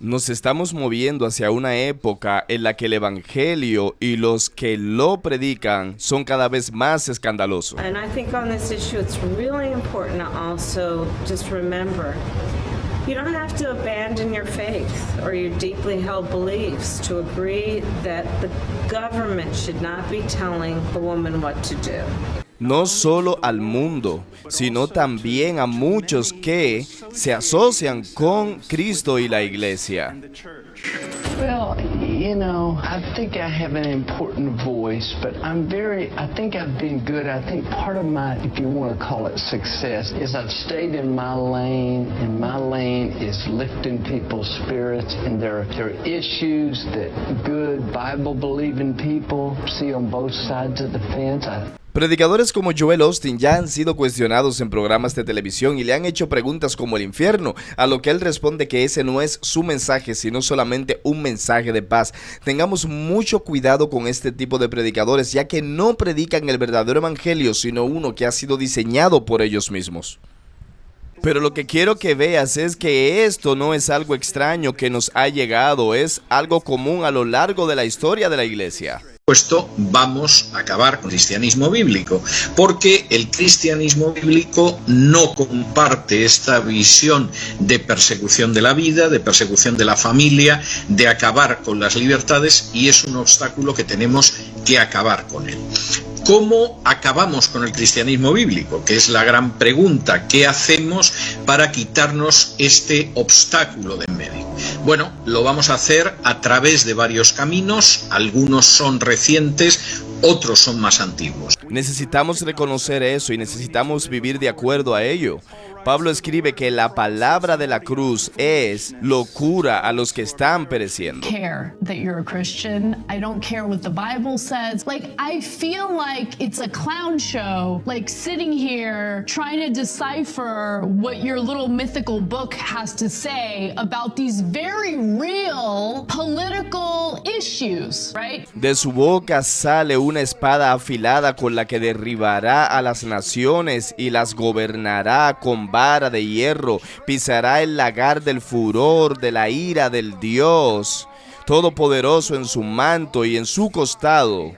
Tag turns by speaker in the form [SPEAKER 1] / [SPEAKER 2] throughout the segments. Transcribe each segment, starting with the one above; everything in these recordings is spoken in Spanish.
[SPEAKER 1] Nos estamos moviendo hacia una época en la que el evangelio y los que lo predican son cada vez más escandalosos.
[SPEAKER 2] And I think on this issue it's really important to also just remember you don't have to abandon your faith or your deeply held beliefs to agree that the government should not be telling a woman what to do.
[SPEAKER 1] No solo al mundo, sino también a muchos que se asocian con Cristo y la Iglesia.
[SPEAKER 3] Well, you know, I think I have an important voice, but I think I've been good. I think part of my, if you want to call it success, is I've stayed in my lane, and my lane is lifting people's spirits, and there are issues that good Bible-believing people see on both sides of the fence.
[SPEAKER 1] Predicadores como Joel Osteen ya han sido cuestionados en programas de televisión y le han hecho preguntas como el infierno, a lo que él responde que ese no es su mensaje, sino solamente un mensaje de paz. Tengamos mucho cuidado con este tipo de predicadores, ya que no predican el verdadero evangelio, sino uno que ha sido diseñado por ellos mismos. Pero lo que quiero que veas es que esto no es algo extraño que nos ha llegado, es algo común a lo largo de la historia de la Iglesia.
[SPEAKER 4] Vamos a acabar con el cristianismo bíblico, porque el cristianismo bíblico no comparte esta visión de persecución de la vida, de persecución de la familia, de acabar con las libertades, y es un obstáculo que tenemos que acabar con él. ¿Cómo acabamos con el cristianismo bíblico? Que es la gran pregunta. ¿Qué hacemos para quitarnos este obstáculo de en medio? Bueno, lo vamos a hacer a través de varios caminos. Algunos son recientes, otros son más antiguos.
[SPEAKER 1] Necesitamos reconocer eso y necesitamos vivir de acuerdo a ello. Pablo escribe que la palabra de la cruz es locura a los que están pereciendo.
[SPEAKER 5] Care that you're a Christian. I don't care what the Bible says. Like, I feel like it's a clown show, like sitting here trying to decipher what your little mythical book has to say about these very real political issues, right?
[SPEAKER 1] De su boca sale una espada afilada con la que derribará a las naciones y las gobernará con vara de hierro, pisará el lagar del furor de la ira del Dios Todopoderoso. En su manto y en su costado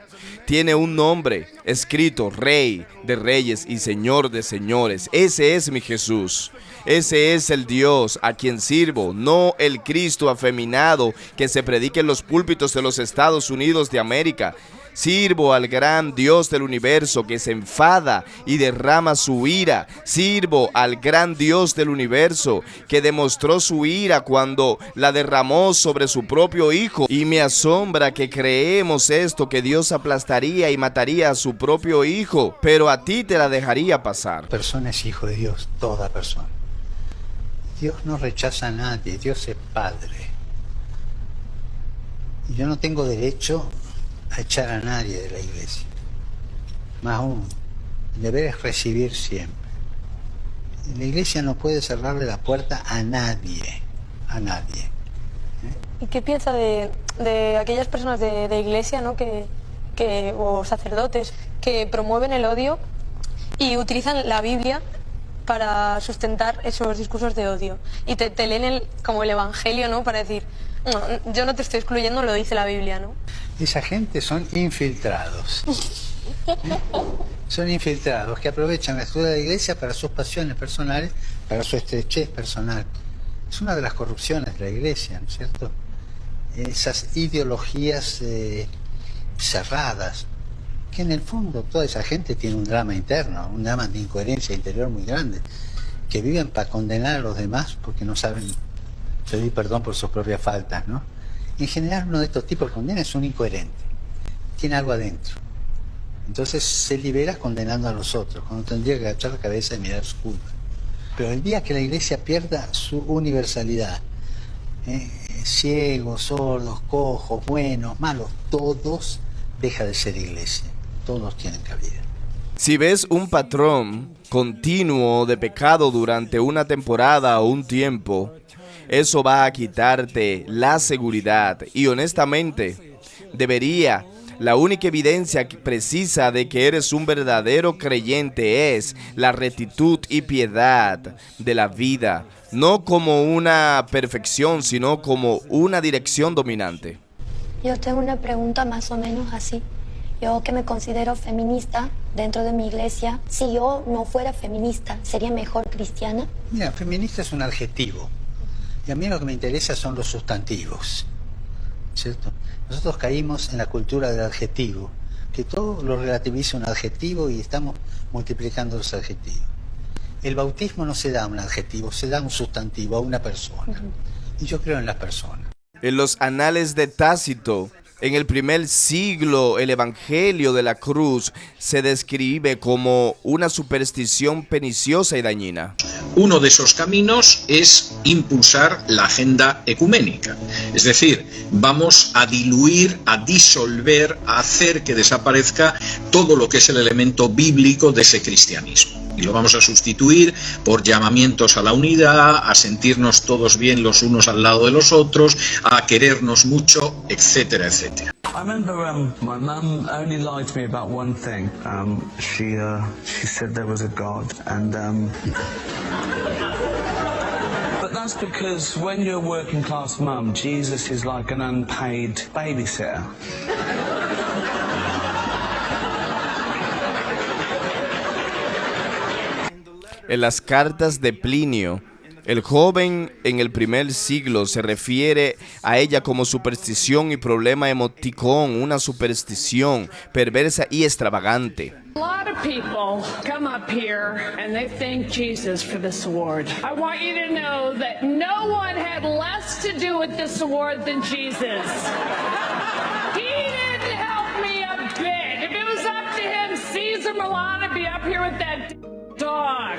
[SPEAKER 1] tiene un nombre escrito: Rey de Reyes y Señor de Señores. Ese es mi Jesús. Ese es el Dios a quien sirvo, no el Cristo afeminado que se predica en los púlpitos de los Estados Unidos de América. Sirvo al gran Dios del universo que se enfada y derrama su ira. Sirvo al gran Dios del universo que demostró su ira cuando la derramó sobre su propio Hijo. Y me asombra que creemos esto, que Dios aplastaría y mataría a su propio Hijo, pero a ti te la dejaría pasar.
[SPEAKER 6] Persona es hijo de Dios, toda persona. Dios no rechaza a nadie, Dios es Padre. Y yo no tengo derecho a echar a nadie de la iglesia. Más aún, el deber es recibir siempre. La iglesia no puede cerrarle la puerta a nadie, a nadie.
[SPEAKER 7] ¿Y qué piensa de aquellas personas de iglesia, ¿no? o sacerdotes que promueven el odio y utilizan la Biblia para sustentar esos discursos de odio? Y te leen como el Evangelio, ¿no? Para decir, no, yo no te estoy excluyendo, lo dice la Biblia, ¿no?
[SPEAKER 6] Esa gente son infiltrados. Son infiltrados que aprovechan la estructura de la iglesia para sus pasiones personales, para su estrechez personal. Es una de las corrupciones de la iglesia, ¿no es cierto? Esas ideologías cerradas, que en el fondo toda esa gente tiene un drama interno, un drama de incoherencia interior muy grande, que viven para condenar a los demás porque no saben pedir perdón por sus propias faltas, ¿no? En general, uno de estos tipos que condena es un incoherente, tiene algo adentro. Entonces se libera condenando a los otros, cuando tendría que agachar la cabeza y mirar su culpa. Pero el día que la iglesia pierda su universalidad, ciegos, sordos, cojos, buenos, malos, todos, deja de ser iglesia, todos tienen cabida.
[SPEAKER 1] Si ves un patrón continuo de pecado durante una temporada o un tiempo, eso va a quitarte la seguridad y honestamente debería La única evidencia precisa de que eres un verdadero creyente es la rectitud y piedad de la vida, no como una perfección, sino como una dirección dominante.
[SPEAKER 8] Yo tengo una pregunta más o menos así. Yo que me considero feminista dentro de mi iglesia, si yo no fuera feminista, ¿sería mejor cristiana?
[SPEAKER 6] Mira, feminista es un adjetivo. Y a mí lo que me interesa son los sustantivos, ¿cierto? Nosotros caímos en la cultura del adjetivo, que todo lo relativiza un adjetivo y estamos multiplicando los adjetivos. El bautismo no se da a un adjetivo, se da a un sustantivo, a una persona. Y yo creo en las personas.
[SPEAKER 1] En los anales de Tácito, en el primer siglo, el Evangelio de la Cruz se describe como una superstición perniciosa y dañina.
[SPEAKER 4] Uno de esos caminos es impulsar la agenda ecuménica, es decir, vamos a diluir, a disolver, a hacer que desaparezca todo lo que es el elemento bíblico de ese cristianismo. Y lo vamos a sustituir por llamamientos a la unidad, a sentirnos todos bien los unos al lado de los otros, a querernos mucho, etcétera, etcétera.
[SPEAKER 9] I remember my mum only lied to me about one thing. She said there was a God, and but that's because when you're a working class mum, Jesus is like an unpaid babysitter.
[SPEAKER 1] En las cartas de Plinio, el joven en el primer siglo se refiere a ella como superstición y problema emoticón, una superstición perversa y extravagante.
[SPEAKER 10] A lot of people come up here and they thank Jesus for this award. I want you to know that no one had less to do with this award than Jesus. He didn't help me a bit. If it was up to him, Caesar Milan would be up here with that dog.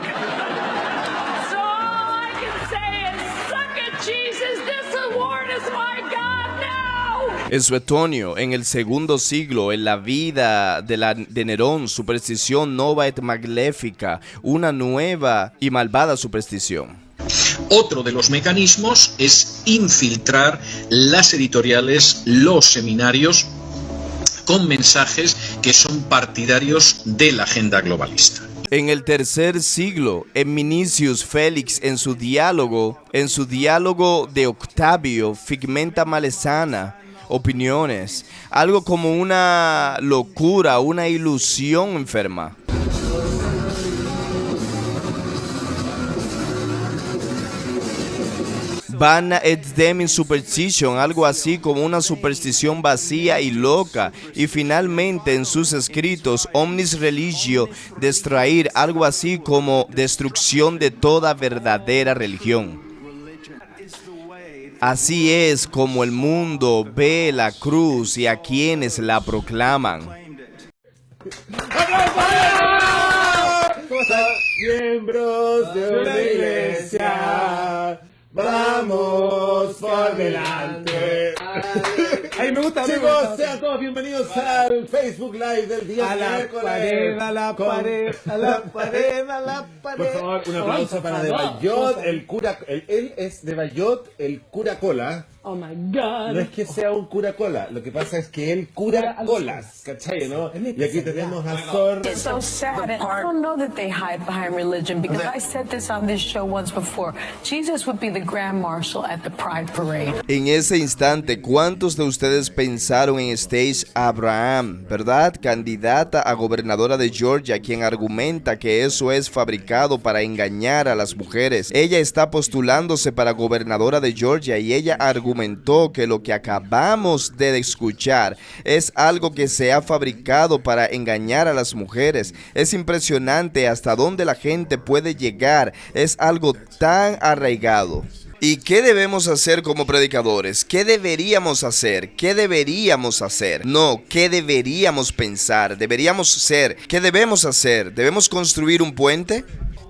[SPEAKER 10] So all I can say is, suck it, Jesus, this award is my God now.
[SPEAKER 1] En Suetonio, en el segundo siglo, en la vida de Nerón, superstición nova et maléfica, una nueva y malvada superstición.
[SPEAKER 4] Otro de los mecanismos es infiltrar las editoriales, los seminarios, con mensajes que son partidarios de la agenda globalista.
[SPEAKER 1] En el tercer siglo, Emminicius Félix en su diálogo de Octavio, Figmenta Malesana, opiniones, algo como una locura, una ilusión enferma. Vana et Demi Superstition, algo así como una superstición vacía y loca. Y finalmente en sus escritos, Omnis Religio Destruir, algo así como destrucción de toda verdadera religión. Así es como el mundo ve la cruz y a quienes la proclaman.
[SPEAKER 11] ¿Cómo están? Miembros de una iglesia. Vamos por delante. Ay, me gusta. Chicos, sean todos bienvenidos al Facebook Live del día miércoles.
[SPEAKER 12] A la pared.
[SPEAKER 11] Por favor, un aplauso para De Bayot, el cura. Él es De Bayot, el cura cola.
[SPEAKER 10] Oh my God.
[SPEAKER 11] No es que sea un cura cola, lo que pasa es que él cura colas, ¿cachai, no? Y aquí tenemos a Sor.
[SPEAKER 10] It's so sad. I don't know that they hide behind religion because I said this on this show once before. Jesus would be the Grand Marshal at the Pride Parade.
[SPEAKER 1] En ese instante, ¿cuántos de ustedes pensaron en Stacey Abraham, verdad? Candidata a gobernadora de Georgia, quien argumenta que eso es fabricado para engañar a las mujeres. Ella está postulándose para gobernadora de Georgia y ella argumentó que lo que acabamos de escuchar es algo que se ha fabricado para engañar a las mujeres. Es impresionante hasta dónde la gente puede llegar. Es algo tan arraigado. ¿Y qué debemos hacer como predicadores? ¿Qué deberíamos hacer? ¿Qué deberíamos hacer? No, ¿qué deberíamos pensar? ¿Deberíamos ser? ¿Qué debemos hacer? ¿Debemos construir un puente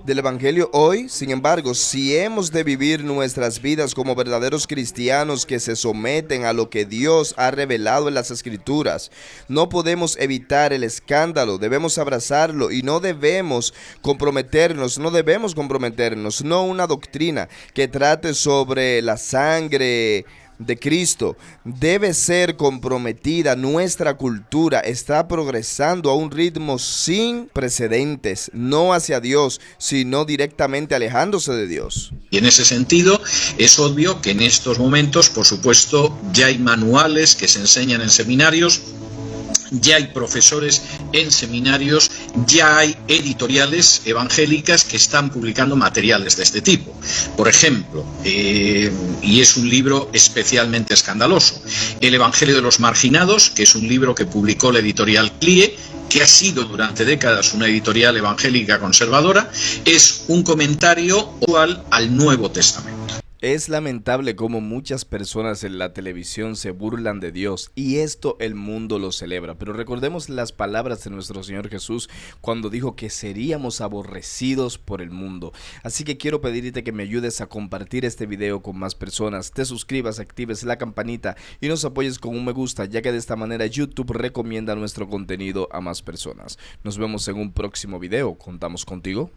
[SPEAKER 1] del Evangelio hoy? Sin embargo, si hemos de vivir nuestras vidas como verdaderos cristianos que se someten a lo que Dios ha revelado en las Escrituras, no podemos evitar el escándalo, debemos abrazarlo y no debemos comprometernos, no una doctrina que trate sobre la sangre de Cristo debe ser comprometida. Nuestra cultura está progresando a un ritmo sin precedentes, no hacia Dios, sino directamente alejándose de Dios.
[SPEAKER 4] Y en ese sentido es obvio que en estos momentos, por supuesto, ya hay manuales que se enseñan en seminarios, ya hay profesores en seminarios, ya hay editoriales evangélicas que están publicando materiales de este tipo. Por ejemplo, y es un libro especialmente escandaloso, El Evangelio de los Marginados, que es un libro que publicó la editorial CLIE, que ha sido durante décadas una editorial evangélica conservadora, es un comentario al Nuevo Testamento.
[SPEAKER 1] Es lamentable cómo muchas personas en la televisión se burlan de Dios y esto el mundo lo celebra. Pero recordemos las palabras de nuestro Señor Jesús cuando dijo que seríamos aborrecidos por el mundo. Así que quiero pedirte que me ayudes a compartir este video con más personas, te suscribas, actives la campanita y nos apoyes con un me gusta, ya que de esta manera YouTube recomienda nuestro contenido a más personas. Nos vemos en un próximo video. ¿Contamos contigo?